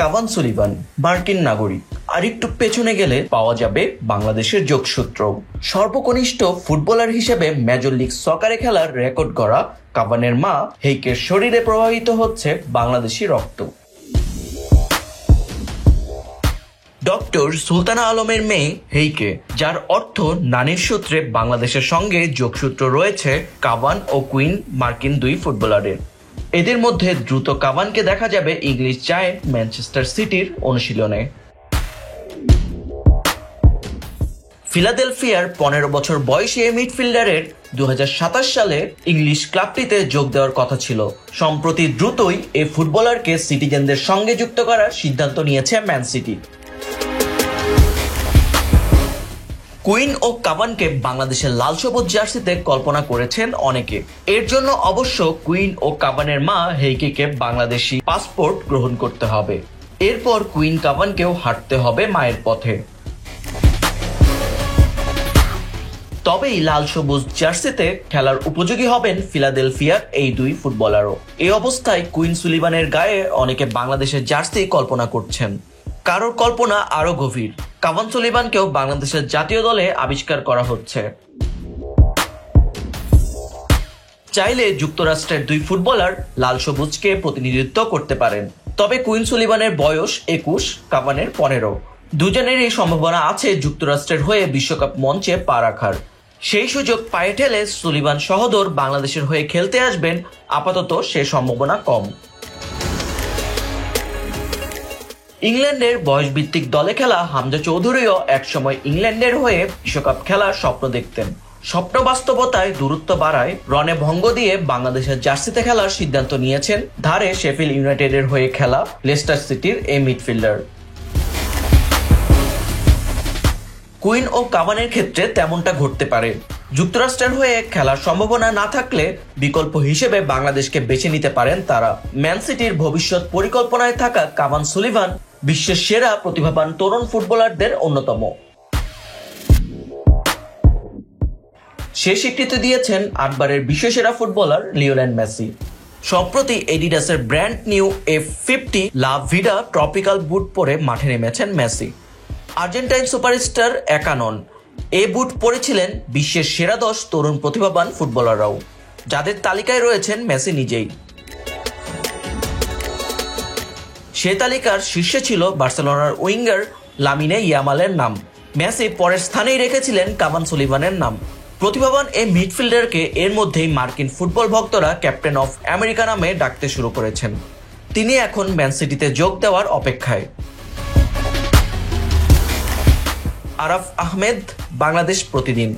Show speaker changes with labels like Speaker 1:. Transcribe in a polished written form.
Speaker 1: Cavan Sullivan মার্কিন নাগরিক। আর একটু পেছনে গেলে পাওয়া যাবে বাংলাদেশের যোগসূত্র। সর্বকনিষ্ঠ ফুটবলার হিসেবে মেজর লিগ সকারে খেলার রেকর্ড গড়া কাভানের মা হেইকের শরীরে প্রবাহিত হচ্ছে বাংলাদেশি রক্ত। ডক্টর সুলতানা আলমের মেয়ে হেইকে, যার অর্থ নানির সূত্রে বাংলাদেশের সঙ্গে যোগসূত্র রয়েছে কাভান ও কুইন মার্কিন দুই ফুটবলারের। এদের মধ্যে দ্রুত কাভানকে দেখা যাবে ইংলিশ জায়ান্ট ম্যানচেস্টার সিটির অনুশীলনে। ফিলাডেলফিয়ার 15 বছর বয়সী এই মিডফিল্ডারের 2027 সালে ইংলিশ ক্লাবটিতে যোগ দেওয়ার কথা ছিল। সম্প্রতি দ্রুতই এই ফুটবলারকে সিটিজেনদের সঙ্গে যুক্ত করার সিদ্ধান্ত নিয়েছে ম্যান সিটি। কুইন ও কাভানকে বাংলাদেশের লাল সবুজ জার্সিতে কল্পনা করেছেন অনেকে। এর জন্য অবশ্য কুইন ও কাভানের মা হেইকে বাংলাদেশি পাসপোর্ট গ্রহণ করতে হবে। এরপর কুইন কাভানকেও হাঁটতে হবে মায়ের পথে। তবেই লাল সবুজ জার্সিতে খেলার উপযোগী হবেন ফিলাডেলফিয়ার এই দুই ফুটবলারও। এই অবস্থায় কুইন সুলিভানের গায়ে অনেকে বাংলাদেশের জার্সি কল্পনা করছেন। কারোর কল্পনা আরো গভীর, কাভান সুলিভানকেও বাংলাদেশের জাতীয় দলে আবিষ্কার করা হচ্ছে। চাইলে যুক্তরাষ্ট্রের দুই ফুটবলার লাল সবুজকে প্রতিনিধিত্ব করতে পারেন। তবে কুইন সুলিভানের বয়স 21, কাভানের 15। দুজনেরই সম্ভাবনা আছে যুক্তরাষ্ট্রের হয়ে বিশ্বকাপ মঞ্চে পা রাখার। সেই সুযোগ পায়ে ঠেলে সুলিভান সহোদর বাংলাদেশের হয়ে খেলতে আসবেন, আপাতত সে সম্ভাবনা কম। ইংল্যান্ডের বয়সভিত্তিক দলে খেলা হামজা চৌধুরীও একসময় ইংল্যান্ডের হয়ে বিশ্বকাপ খেলার স্বপ্ন দেখতেন। স্বপ্ন বাস্তবতায় দূরত্ব বাড়ায় রনে ভঙ্গ দিয়ে বাংলাদেশের জার্সিতে খেলার সিদ্ধান্ত নিয়েছেন ধারে শেফিল্ড ইউনাইটেডের হয়ে খেলা লেস্টার সিটির এই মিডফিল্ডার। কুইন ও কাভানের ক্ষেত্রে তেমনটা ঘটতে পারে। যুক্তরাষ্ট্রের হয়ে খেলার সম্ভাবনা না থাকলে বিকল্প হিসেবে বাংলাদেশকে বেছে নিতে পারেন তারা। ম্যান সিটির ভবিষ্যৎ পরিকল্পনায় থাকা কাভান সুলিভান বিশ্বের সেরা প্রতিভাবান তরুণ ফুটবলারদের অন্যতম। সে স্বীকৃতি দিয়েছেন 8 বারের বিশ্বসেরা ফুটবলার লিওনেল মেসি। সম্প্রতি এডিডাসের ব্র্যান্ড নিউ F50 লা ভিডা ট্রপিক্যাল বুট পরে মাঠে নেমেছেন মেসি। আর্জেন্টাইন সুপারস্টার একা নন, এই বুট পরেছিলেন বিশ্বের সেরা 10 তরুণ প্রতিভাবান ফুটবলাররাও, যাদের তালিকায় রয়েছেন মেসি নিজেই। সে তালিকার শীর্ষে ছিল বার্সেলোনার উইঙ্গার লামিনে ইয়ামালের নাম। মেসি পরের স্থানেই রেখেছিলেন কাভান সুলিভানের নাম। প্রতিভাবান এই মিডফিল্ডারকে এর মধ্যেই মার্কিন ফুটবল ভক্তরা ক্যাপ্টেন অফ আমেরিকা নামে ডাকতে শুরু করেছেন। তিনি এখন ম্যান সিটিতে যোগ দেওয়ার অপেক্ষায়। আরাফ আহমেদ, বাংলাদেশ প্রতিদিন।